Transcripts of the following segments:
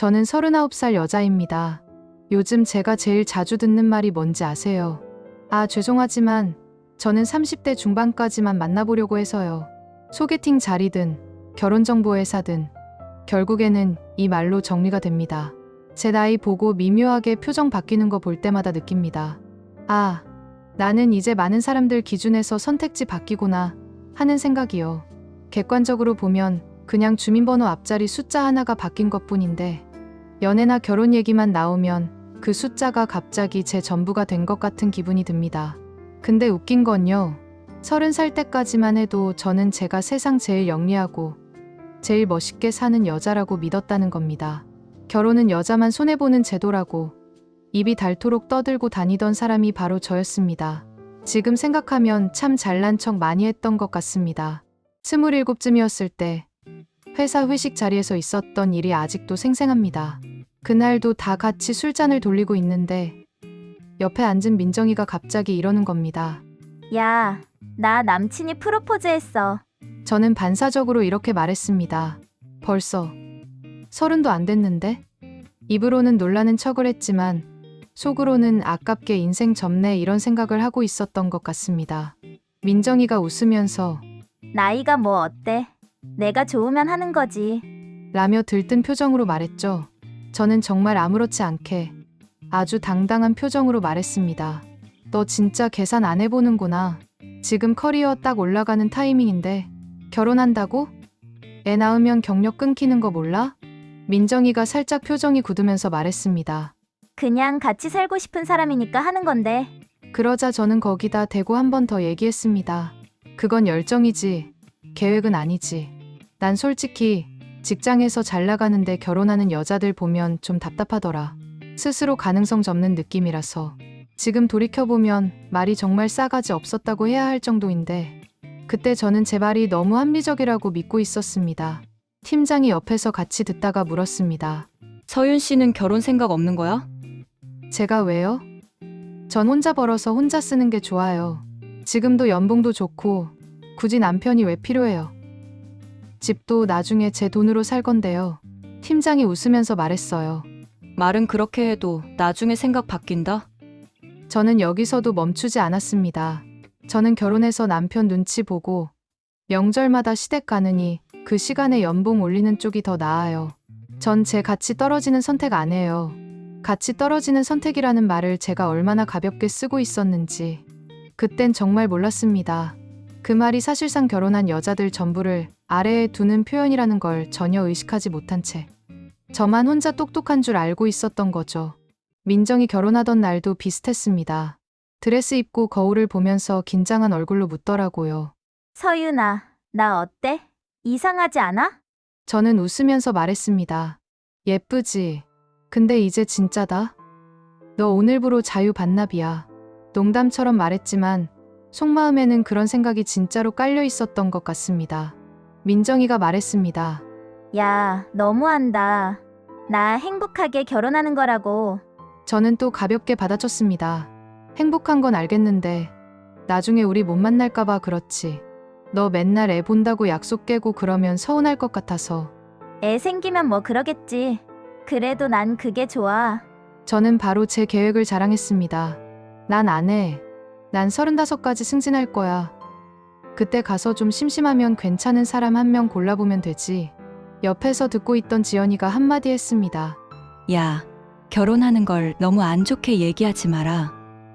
저는 39살 여자입니다. 요즘 제가 제일 자주 듣는 말이 뭔지 아세요? 아, 죄송하지만 저는 30대 중반까지만 만나보려고 해서요. 소개팅 자리든 결혼정보회사든 결국에는 이 말로 정리가 됩니다. 제 나이 보고 미묘하게 표정 바뀌는 거 볼 때마다 느낍니다. 아, 나는 이제 많은 사람들 기준에서 선택지 바뀌구나 하는 생각이요. 객관적으로 보면 그냥 주민번호 앞자리 숫자 하나가 바뀐 것뿐인데 연애나 결혼 얘기만 나오면 그 숫자가 갑자기 제 전부가 된 것 같은 기분이 듭니다. 근데 웃긴 건요. 30살 때까지만 해도 저는 제가 세상 제일 영리하고 제일 멋있게 사는 여자라고 믿었다는 겁니다. 결혼은 여자만 손해보는 제도라고 입이 닳도록 떠들고 다니던 사람이 바로 저였습니다. 지금 생각하면 참 잘난 척 많이 했던 것 같습니다. 27쯤이었을 때 회사 회식 자리에서 있었던 일이 아직도 생생합니다. 그날도 다 같이 술잔을 돌리고 있는데 옆에 앉은 민정이가 갑자기 이러는 겁니다. 야, 나 남친이 프로포즈 했어. 저는 반사적으로 이렇게 말했습니다. 벌써 30도 안 됐는데? 입으로는 놀라는 척을 했지만 속으로는 아깝게 인생 접네 이런 생각을 하고 있었던 것 같습니다. 민정이가 웃으면서 나이가 뭐 어때? 내가 좋으면 하는 거지. 라며 들뜬 표정으로 말했죠. 저는 정말 아무렇지 않게 아주 당당한 표정으로 말했습니다. 너 진짜 계산 안 해보는구나. 지금 커리어 딱 올라가는 타이밍인데 결혼한다고? 애 낳으면 경력 끊기는 거 몰라? 민정이가 살짝 표정이 굳으면서 말했습니다. 그냥 같이 살고 싶은 사람이니까 하는 건데. 그러자 저는 거기다 대고 한 번 더 얘기했습니다. 그건 열정이지 계획은 아니지. 난 솔직히 직장에서 잘 나가는데 결혼하는 여자들 보면 좀 답답하더라. 스스로 가능성 접는 느낌이라서. 지금 돌이켜보면 말이 정말 싸가지 없었다고 해야 할 정도인데 그때 저는 제 말이 너무 합리적이라고 믿고 있었습니다. 팀장이 옆에서 같이 듣다가 물었습니다. 서윤 씨는 결혼 생각 없는 거야? 제가 왜요? 전 혼자 벌어서 혼자 쓰는 게 좋아요. 지금도 연봉도 좋고 굳이 남편이 왜 필요해요? 집도 나중에 제 돈으로 살 건데요. 팀장이 웃으면서 말했어요. 말은 그렇게 해도 나중에 생각 바뀐다? 저는 여기서도 멈추지 않았습니다. 저는 결혼해서 남편 눈치 보고 명절마다 시댁 가느니 그 시간에 연봉 올리는 쪽이 더 나아요. 전 제 가치 떨어지는 선택 안 해요. 가치 떨어지는 선택이라는 말을 제가 얼마나 가볍게 쓰고 있었는지 그땐 정말 몰랐습니다. 그 말이 사실상 결혼한 여자들 전부를 아래에 두는 표현이라는 걸 전혀 의식하지 못한 채 저만 혼자 똑똑한 줄 알고 있었던 거죠. 민정이 결혼하던 날도 비슷했습니다. 드레스 입고 거울을 보면서 긴장한 얼굴로 묻더라고요. 서윤아, 나 어때? 이상하지 않아? 저는 웃으면서 말했습니다. 예쁘지? 근데 이제 진짜다? 너 오늘부로 자유반납이야. 농담처럼 말했지만 속마음에는 그런 생각이 진짜로 깔려 있었던 것 같습니다. 민정이가 말했습니다. 야, 너무한다. 나 행복하게 결혼하는 거라고. 저는 또 가볍게 받아쳤습니다. 행복한 건 알겠는데 나중에 우리 못 만날까봐 그렇지. 너 맨날 애 본다고 약속 깨고 그러면 서운할 것 같아서. 애 생기면 뭐 그러겠지. 그래도 난 그게 좋아. 저는 바로 제 계획을 자랑했습니다. 난 안 해. 난 35까지 승진할 거야. 그때 가서 좀 심심하면 괜찮은 사람 한 명 골라보면 되지. 옆에서 듣고 있던 지연이가 한마디 했습니다. 야, 결혼하는 걸 너무 안 좋게 얘기하지 마라.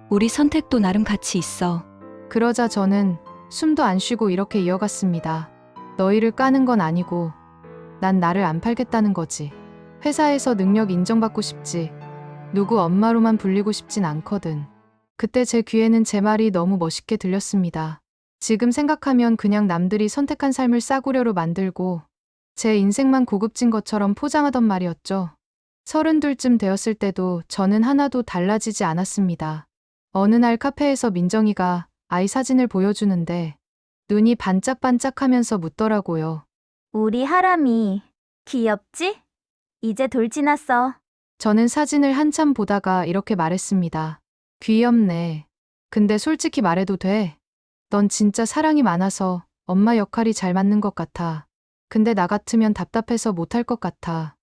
우리 선택도 나름 가치 있어. 그러자 저는 숨도 안 쉬고 이렇게 이어갔습니다. 너희를 까는 건 아니고 난 나를 안 팔겠다는 거지. 회사에서 능력 인정받고 싶지. 누구 엄마로만 불리고 싶진 않거든. 그때 제 귀에는 제 말이 너무 멋있게 들렸습니다. 지금 생각하면 그냥 남들이 선택한 삶을 싸구려로 만들고 제 인생만 고급진 것처럼 포장하던 말이었죠. 32쯤 되었을 때도 저는 하나도 달라지지 않았습니다. 어느 날 카페에서 민정이가 아이 사진을 보여주는데 눈이 반짝반짝하면서 묻더라고요. 우리 하람이 귀엽지? 이제 돌 지났어. 저는 사진을 한참 보다가 이렇게 말했습니다. 귀엽네. 근데 솔직히 말해도 돼? 넌 진짜 사랑이 많아서 엄마 역할이 잘 맞는 것 같아. 근데 나 같으면 답답해서 못할 것 같아.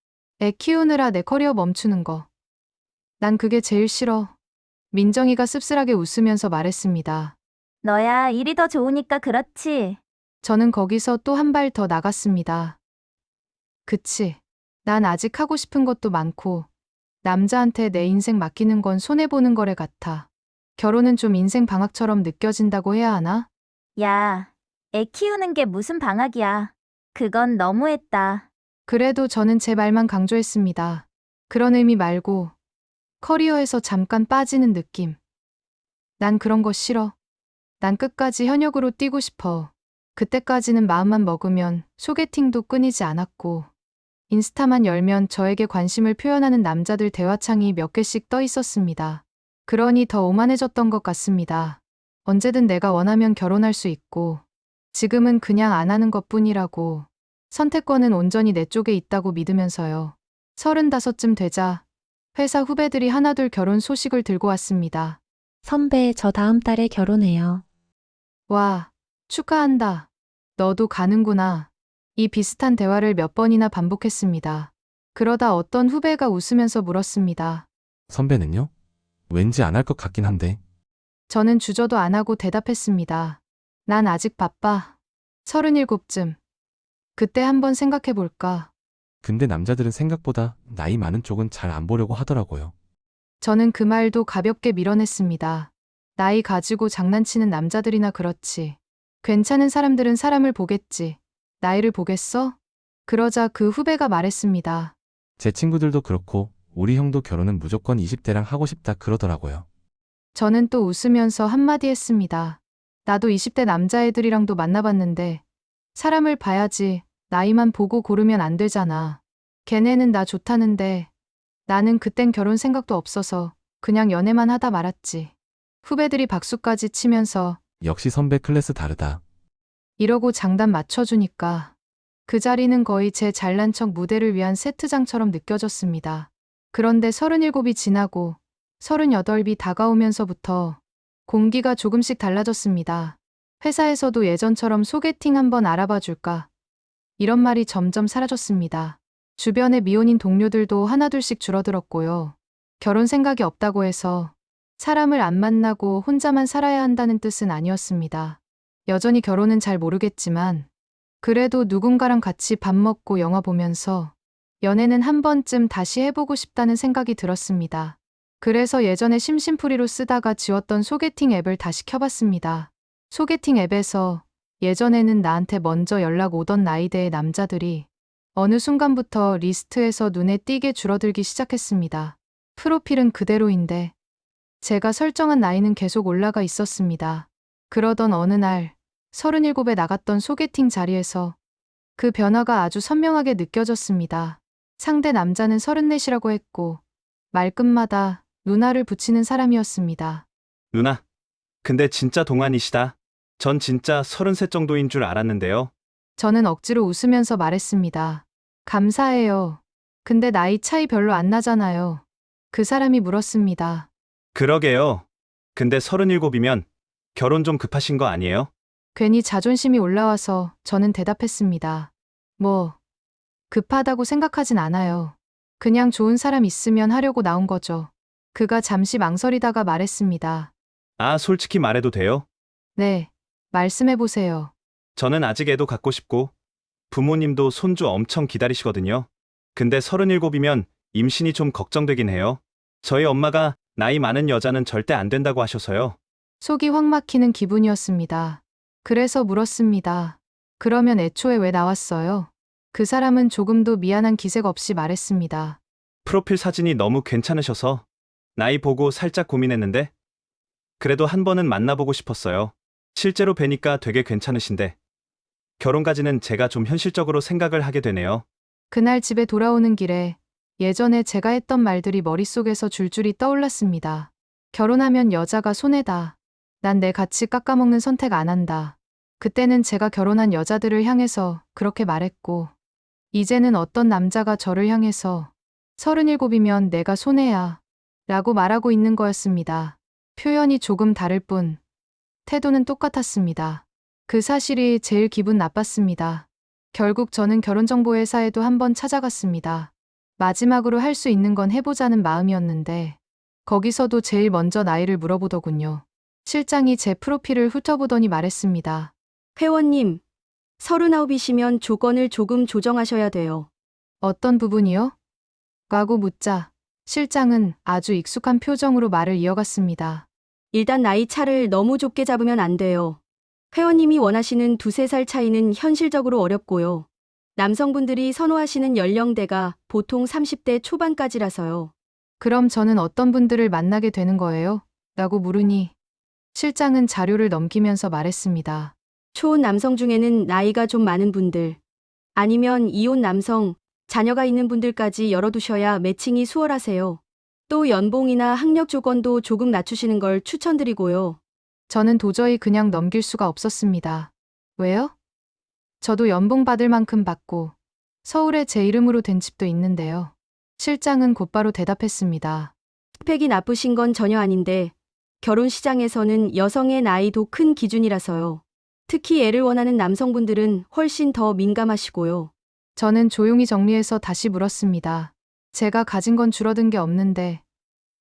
애 키우느라 내 커리어 멈추는 거. 난 그게 제일 싫어. 민정이가 씁쓸하게 웃으면서 말했습니다. 너야 일이 더 좋으니까 그렇지. 저는 거기서 또 한 발 더 나갔습니다. 그치. 난 아직 하고 싶은 것도 많고, 남자한테 내 인생 맡기는 건 손해보는 거래 같아. 결혼은 좀 인생 방학처럼 느껴진다고 해야 하나? 야, 애 키우는 게 무슨 방학이야. 그건 너무했다. 그래도 저는 제 말만 강조했습니다. 그런 의미 말고, 커리어에서 잠깐 빠지는 느낌. 난 그런 거 싫어. 난 끝까지 현역으로 뛰고 싶어. 그때까지는 마음만 먹으면 소개팅도 끊이지 않았고, 인스타만 열면 저에게 관심을 표현하는 남자들 대화창이 몇 개씩 떠 있었습니다. 그러니 더 오만해졌던 것 같습니다. 언제든 내가 원하면 결혼할 수 있고, 지금은 그냥 안 하는 것 뿐이라고, 선택권은 온전히 내 쪽에 있다고 믿으면서요. 35쯤 되자 회사 후배들이 하나둘 결혼 소식을 들고 왔습니다. 선배, 저 다음 달에 결혼해요. 와, 축하한다. 너도 가는구나. 이 비슷한 대화를 몇 번이나 반복했습니다. 그러다 어떤 후배가 웃으면서 물었습니다. 선배는요? 왠지 안 할 것 같긴 한데. 저는 주저도 안 하고 대답했습니다. 난 아직 바빠. 37쯤. 그때 한번 생각해 볼까. 근데 남자들은 생각보다 나이 많은 쪽은 잘 안 보려고 하더라고요. 저는 그 말도 가볍게 밀어냈습니다. 나이 가지고 장난치는 남자들이나 그렇지. 괜찮은 사람들은 사람을 보겠지. 나이를 보겠어? 그러자 그 후배가 말했습니다. 제 친구들도 그렇고 우리 형도 결혼은 무조건 20대랑 하고 싶다 그러더라고요. 저는 또 웃으면서 한마디 했습니다. 나도 20대 남자애들이랑도 만나봤는데 사람을 봐야지 나이만 보고 고르면 안 되잖아. 걔네는 나 좋다는데 나는 그땐 결혼 생각도 없어서 그냥 연애만 하다 말았지. 후배들이 박수까지 치면서 역시 선배 클래스 다르다. 이러고 장단 맞춰주니까 그 자리는 거의 제 잘난 척 무대를 위한 세트장처럼 느껴졌습니다. 그런데 37이 지나고 38이 다가오면서부터 공기가 조금씩 달라졌습니다. 회사에서도 예전처럼 소개팅 한번 알아봐 줄까? 이런 말이 점점 사라졌습니다. 주변의 미혼인 동료들도 하나둘씩 줄어들었고요. 결혼 생각이 없다고 해서 사람을 안 만나고 혼자만 살아야 한다는 뜻은 아니었습니다. 여전히 결혼은 잘 모르겠지만 그래도 누군가랑 같이 밥 먹고 영화 보면서 연애는 한 번쯤 다시 해보고 싶다는 생각이 들었습니다. 그래서 예전에 심심풀이로 쓰다가 지웠던 소개팅 앱을 다시 켜봤습니다. 소개팅 앱에서 예전에는 나한테 먼저 연락 오던 나이대의 남자들이 어느 순간부터 리스트에서 눈에 띄게 줄어들기 시작했습니다. 프로필은 그대로인데 제가 설정한 나이는 계속 올라가 있었습니다. 그러던 어느 날 37에 나갔던 소개팅 자리에서 그 변화가 아주 선명하게 느껴졌습니다. 상대 남자는 34이라고 했고 말끝마다 누나를 붙이는 사람이었습니다. 누나, 근데 진짜 동안이시다. 전 진짜 33 정도인 줄 알았는데요. 저는 억지로 웃으면서 말했습니다. 감사해요. 근데 나이 차이 별로 안 나잖아요. 그 사람이 물었습니다. 그러게요. 근데 37이면 결혼 좀 급하신 거 아니에요? 괜히 자존심이 올라와서 저는 대답했습니다. 뭐, 급하다고 생각하진 않아요. 그냥 좋은 사람 있으면 하려고 나온 거죠. 그가 잠시 망설이다가 말했습니다. 아, 솔직히 말해도 돼요? 네, 말씀해보세요. 저는 아직 애도 갖고 싶고 부모님도 손주 엄청 기다리시거든요. 근데 37이면 임신이 좀 걱정되긴 해요. 저희 엄마가 나이 많은 여자는 절대 안 된다고 하셔서요. 속이 확 막히는 기분이었습니다. 그래서 물었습니다. 그러면 애초에 왜 나왔어요? 그 사람은 조금도 미안한 기색 없이 말했습니다. 프로필 사진이 너무 괜찮으셔서 나이 보고 살짝 고민했는데 그래도 한 번은 만나보고 싶었어요. 실제로 뵈니까 되게 괜찮으신데 결혼까지는 제가 좀 현실적으로 생각을 하게 되네요. 그날 집에 돌아오는 길에 예전에 제가 했던 말들이 머릿속에서 줄줄이 떠올랐습니다. 결혼하면 여자가 손해다. 난 내 가치 깎아먹는 선택 안 한다. 그때는 제가 결혼한 여자들을 향해서 그렇게 말했고, 이제는 어떤 남자가 저를 향해서 37이면 내가 손해야 라고 말하고 있는 거였습니다. 표현이 조금 다를 뿐 태도는 똑같았습니다. 그 사실이 제일 기분 나빴습니다. 결국 저는 결혼정보회사에도 한번 찾아갔습니다. 마지막으로 할 수 있는 건 해보자는 마음이었는데 거기서도 제일 먼저 나이를 물어보더군요. 실장이 제 프로필을 훑어보더니 말했습니다. 회원님, 39이시면 조건을 조금 조정하셔야 돼요. 어떤 부분이요? 라고 묻자 실장은 아주 익숙한 표정으로 말을 이어갔습니다. 일단 나이 차를 너무 좁게 잡으면 안 돼요. 회원님이 원하시는 2~3살 차이는 현실적으로 어렵고요. 남성분들이 선호하시는 연령대가 보통 30대 초반까지라서요. 그럼 저는 어떤 분들을 만나게 되는 거예요? 라고 물으니 실장은 자료를 넘기면서 말했습니다. 초혼 남성 중에는 나이가 좀 많은 분들, 아니면 이혼 남성, 자녀가 있는 분들까지 열어두셔야 매칭이 수월하세요. 또 연봉이나 학력 조건도 조금 낮추시는 걸 추천드리고요. 저는 도저히 그냥 넘길 수가 없었습니다. 왜요? 저도 연봉 받을 만큼 받고 서울에 제 이름으로 된 집도 있는데요. 실장은 곧바로 대답했습니다. 스펙이 나쁘신 건 전혀 아닌데 결혼 시장에서는 여성의 나이도 큰 기준이라서요. 특히 애를 원하는 남성분들은 훨씬 더 민감하시고요. 저는 조용히 정리해서 다시 물었습니다. 제가 가진 건 줄어든 게 없는데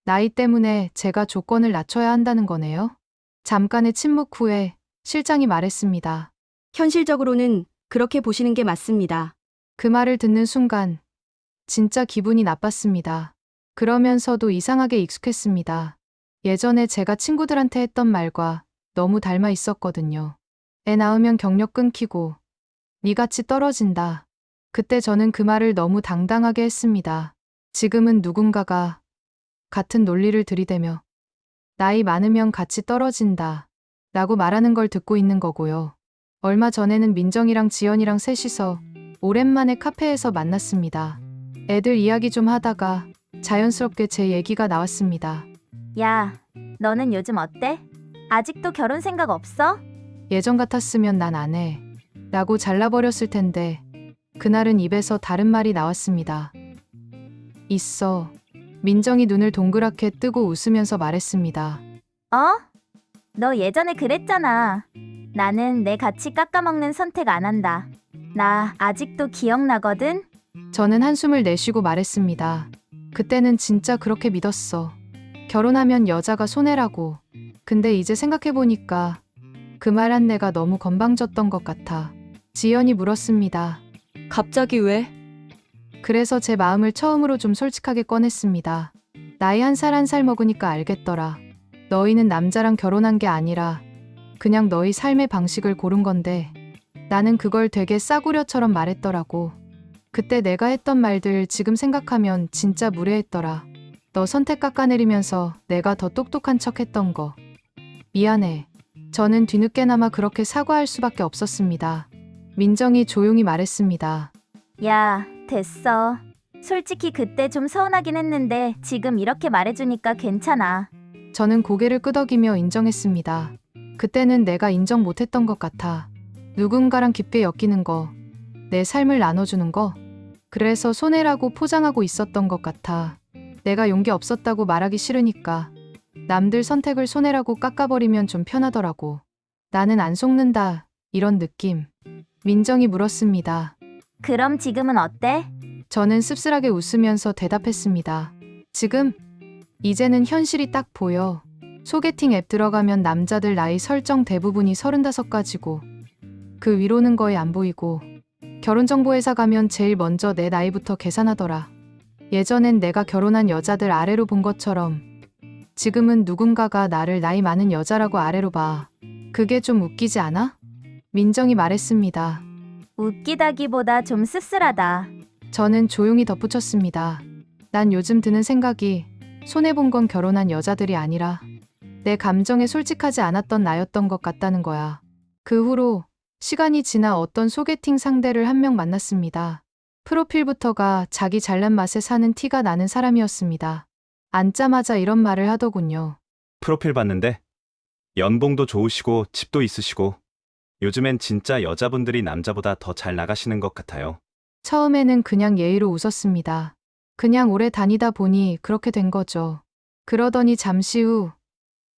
나이 때문에 제가 조건을 낮춰야 한다는 거네요? 잠깐의 침묵 후에 실장이 말했습니다. 현실적으로는 그렇게 보시는 게 맞습니다. 그 말을 듣는 순간 진짜 기분이 나빴습니다. 그러면서도 이상하게 익숙했습니다. 예전에 제가 친구들한테 했던 말과 너무 닮아 있었거든요. 애 낳으면 경력 끊기고 니같이 떨어진다. 그때 저는 그 말을 너무 당당하게 했습니다. 지금은 누군가가 같은 논리를 들이대며 나이 많으면 같이 떨어진다 라고 말하는 걸 듣고 있는 거고요. 얼마 전에는 민정이랑 지연이랑 셋이서 오랜만에 카페에서 만났습니다. 애들 이야기 좀 하다가 자연스럽게 제 얘기가 나왔습니다. 야, 너는 요즘 어때? 아직도 결혼 생각 없어? 예전 같았으면 난 안 해 라고 잘라버렸을 텐데 그날은 입에서 다른 말이 나왔습니다. 있어. 민정이 눈을 동그랗게 뜨고 웃으면서 말했습니다. 어? 너 예전에 그랬잖아. 나는 내 가치 깎아먹는 선택 안 한다. 나 아직도 기억나거든? 저는 한숨을 내쉬고 말했습니다. 그때는 진짜 그렇게 믿었어. 결혼하면 여자가 손해라고. 근데 이제 생각해보니까 그 말 한 내가 너무 건방졌던 것 같아. 지연이 물었습니다. 갑자기 왜? 그래서 제 마음을 처음으로 좀 솔직하게 꺼냈습니다. 나이 한 살 한 살 먹으니까 알겠더라. 너희는 남자랑 결혼한 게 아니라 그냥 너희 삶의 방식을 고른 건데 나는 그걸 되게 싸구려처럼 말했더라고. 그때 내가 했던 말들 지금 생각하면 진짜 무례했더라. 너 선택 깎아내리면서 내가 더 똑똑한 척 했던 거. 미안해. 저는 뒤늦게나마 그렇게 사과할 수밖에 없었습니다. 민정이 조용히 말했습니다. 야, 됐어. 솔직히 그때 좀 서운하긴 했는데 지금 이렇게 말해주니까 괜찮아. 저는 고개를 끄덕이며 인정했습니다. 그때는 내가 인정 못했던 것 같아. 누군가랑 깊게 엮이는 거, 내 삶을 나눠주는 거, 그래서 손해라고 포장하고 있었던 것 같아. 내가 용기 없었다고 말하기 싫으니까 남들 선택을 손해라고 깎아버리면 좀 편하더라고. 나는 안 속는다, 이런 느낌. 민정이 물었습니다. 그럼 지금은 어때? 저는 씁쓸하게 웃으면서 대답했습니다. 지금? 이제는 현실이 딱 보여. 소개팅 앱 들어가면 남자들 나이 설정 대부분이 35가지고 그 위로는 거의 안 보이고 결혼정보회사 가면 제일 먼저 내 나이부터 계산하더라. 예전엔 내가 결혼한 여자들 아래로 본 것처럼 지금은 누군가가 나를 나이 많은 여자라고 아래로 봐. 그게 좀 웃기지 않아? 민정이 말했습니다. 웃기다기보다 좀 씁쓸하다. 저는 조용히 덧붙였습니다. 난 요즘 드는 생각이 손해본 건 결혼한 여자들이 아니라 내 감정에 솔직하지 않았던 나였던 것 같다는 거야. 그 후로 시간이 지나 어떤 소개팅 상대를 한 명 만났습니다. 프로필부터가 자기 잘난 맛에 사는 티가 나는 사람이었습니다. 앉자마자 이런 말을 하더군요. 프로필 봤는데 연봉도 좋으시고 집도 있으시고 요즘엔 진짜 여자분들이 남자보다 더 잘 나가시는 것 같아요. 처음에는 그냥 예의로 웃었습니다. 그냥 오래 다니다 보니 그렇게 된 거죠. 그러더니 잠시 후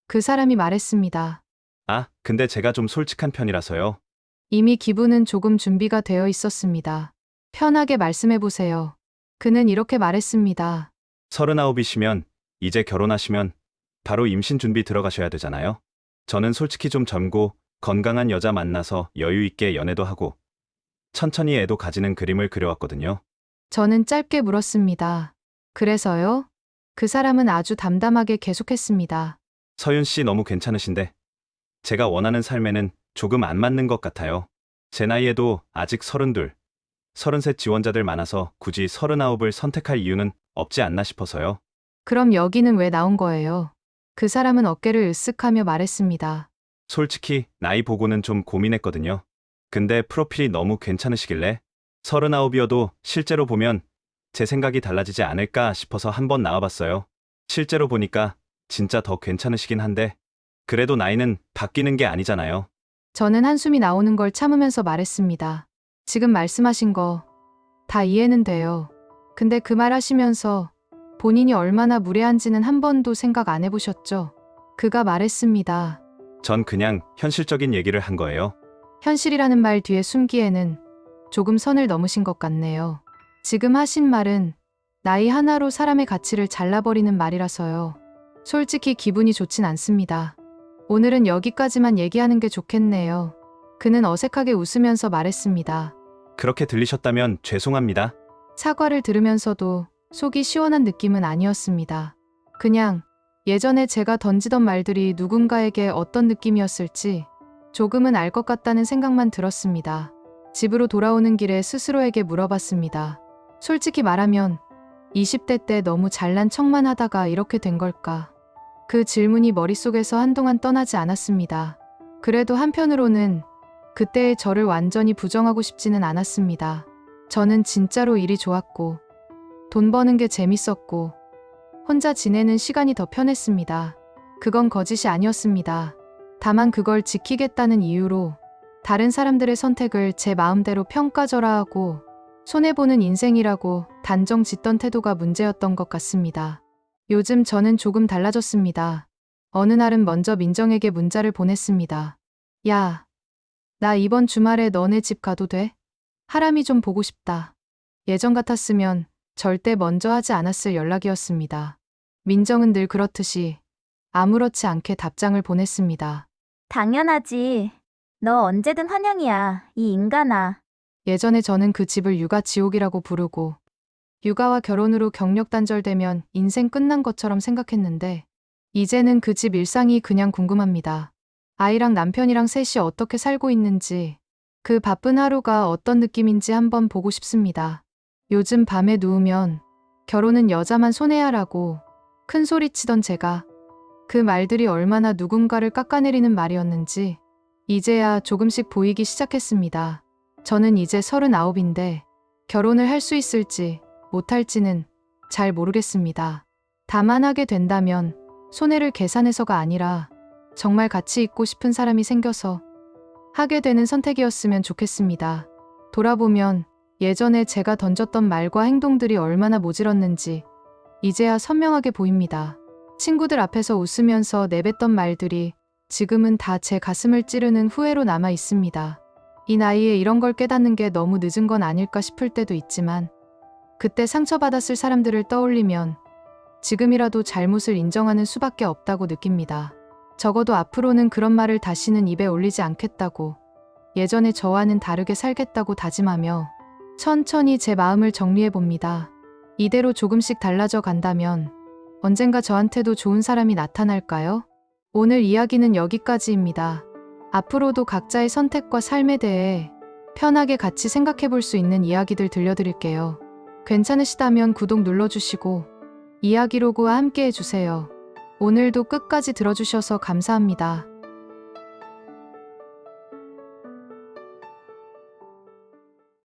그 사람이 말했습니다. 아, 근데 제가 좀 솔직한 편이라서요. 이미 기분은 조금 준비가 되어 있었습니다. 편하게 말씀해 보세요. 그는 이렇게 말했습니다. 39이시면 이제 결혼하시면 바로 임신 준비 들어가셔야 되잖아요. 저는 솔직히 좀 젊고 건강한 여자 만나서 여유 있게 연애도 하고 천천히 애도 가지는 그림을 그려왔거든요. 저는 짧게 물었습니다. 그래서요? 그 사람은 아주 담담하게 계속했습니다. 서윤 씨 너무 괜찮으신데 제가 원하는 삶에는 조금 안 맞는 것 같아요. 제 나이에도 아직 32, 33 지원자들 많아서 굳이 39을 선택할 이유는 없지 않나 싶어서요. 그럼 여기는 왜 나온 거예요? 그 사람은 어깨를 으쓱하며 말했습니다. 솔직히 나이 보고는 좀 고민했거든요. 근데 프로필이 너무 괜찮으시길래 39이어도 실제로 보면 제 생각이 달라지지 않을까 싶어서 한번 나와봤어요. 실제로 보니까 진짜 더 괜찮으시긴 한데 그래도 나이는 바뀌는 게 아니잖아요. 저는 한숨이 나오는 걸 참으면서 말했습니다. 지금 말씀하신 거 다 이해는 돼요. 근데 그 말 하시면서 본인이 얼마나 무례한지는 한 번도 생각 안 해보셨죠? 그가 말했습니다. 전 그냥 현실적인 얘기를 한 거예요. 현실이라는 말 뒤에 숨기에는 조금 선을 넘으신 것 같네요. 지금 하신 말은 나이 하나로 사람의 가치를 잘라버리는 말이라서요. 솔직히 기분이 좋진 않습니다. 오늘은 여기까지만 얘기하는 게 좋겠네요. 그는 어색하게 웃으면서 말했습니다. 그렇게 들리셨다면 죄송합니다. 사과를 들으면서도 속이 시원한 느낌은 아니었습니다. 그냥 예전에 제가 던지던 말들이 누군가에게 어떤 느낌이었을지 조금은 알 것 같다는 생각만 들었습니다. 집으로 돌아오는 길에 스스로에게 물어봤습니다. 솔직히 말하면 20대 때 너무 잘난 척만 하다가 이렇게 된 걸까? 그 질문이 머릿속에서 한동안 떠나지 않았습니다. 그래도 한편으로는 그때의 저를 완전히 부정하고 싶지는 않았습니다. 저는 진짜로 일이 좋았고 돈 버는 게 재밌었고 혼자 지내는 시간이 더 편했습니다. 그건 거짓이 아니었습니다. 다만 그걸 지키겠다는 이유로 다른 사람들의 선택을 제 마음대로 평가절하하고 손해보는 인생이라고 단정 짓던 태도가 문제였던 것 같습니다. 요즘 저는 조금 달라졌습니다. 어느 날은 먼저 민정에게 문자를 보냈습니다. 야, 나 이번 주말에 너네 집 가도 돼? 하람이 좀 보고 싶다. 예전 같았으면 절대 먼저 하지 않았을 연락이었습니다. 민정은 늘 그렇듯이 아무렇지 않게 답장을 보냈습니다. 당연하지. 너 언제든 환영이야, 이 인간아. 예전에 저는 그 집을 육아 지옥이라고 부르고 육아와 결혼으로 경력 단절되면 인생 끝난 것처럼 생각했는데 이제는 그 집 일상이 그냥 궁금합니다. 아이랑 남편이랑 셋이 어떻게 살고 있는지, 그 바쁜 하루가 어떤 느낌인지 한번 보고 싶습니다. 요즘 밤에 누우면 결혼은 여자만 손해야라고 큰 소리치던 제가 그 말들이 얼마나 누군가를 깎아내리는 말이었는지 이제야 조금씩 보이기 시작했습니다. 저는 이제 39인데 결혼을 할 수 있을지 못할지는 잘 모르겠습니다. 다만 하게 된다면 손해를 계산해서가 아니라 정말 가치 있고 싶은 사람이 생겨서 하게 되는 선택이었으면 좋겠습니다. 돌아보면 예전에 제가 던졌던 말과 행동들이 얼마나 모질었는지 이제야 선명하게 보입니다. 친구들 앞에서 웃으면서 내뱉던 말들이 지금은 다 제 가슴을 찌르는 후회로 남아 있습니다. 이 나이에 이런 걸 깨닫는 게 너무 늦은 건 아닐까 싶을 때도 있지만 그때 상처받았을 사람들을 떠올리면 지금이라도 잘못을 인정하는 수밖에 없다고 느낍니다. 적어도 앞으로는 그런 말을 다시는 입에 올리지 않겠다고, 예전의 저와는 다르게 살겠다고 다짐하며 천천히 제 마음을 정리해 봅니다. 이대로 조금씩 달라져 간다면 언젠가 저한테도 좋은 사람이 나타날까요? 오늘 이야기는 여기까지입니다. 앞으로도 각자의 선택과 삶에 대해 편하게 같이 생각해 볼 수 있는 이야기들 들려드릴게요. 괜찮으시다면 구독 눌러주시고 이야기로그와 함께 해주세요. 오늘도 끝까지 들어주셔서 감사합니다.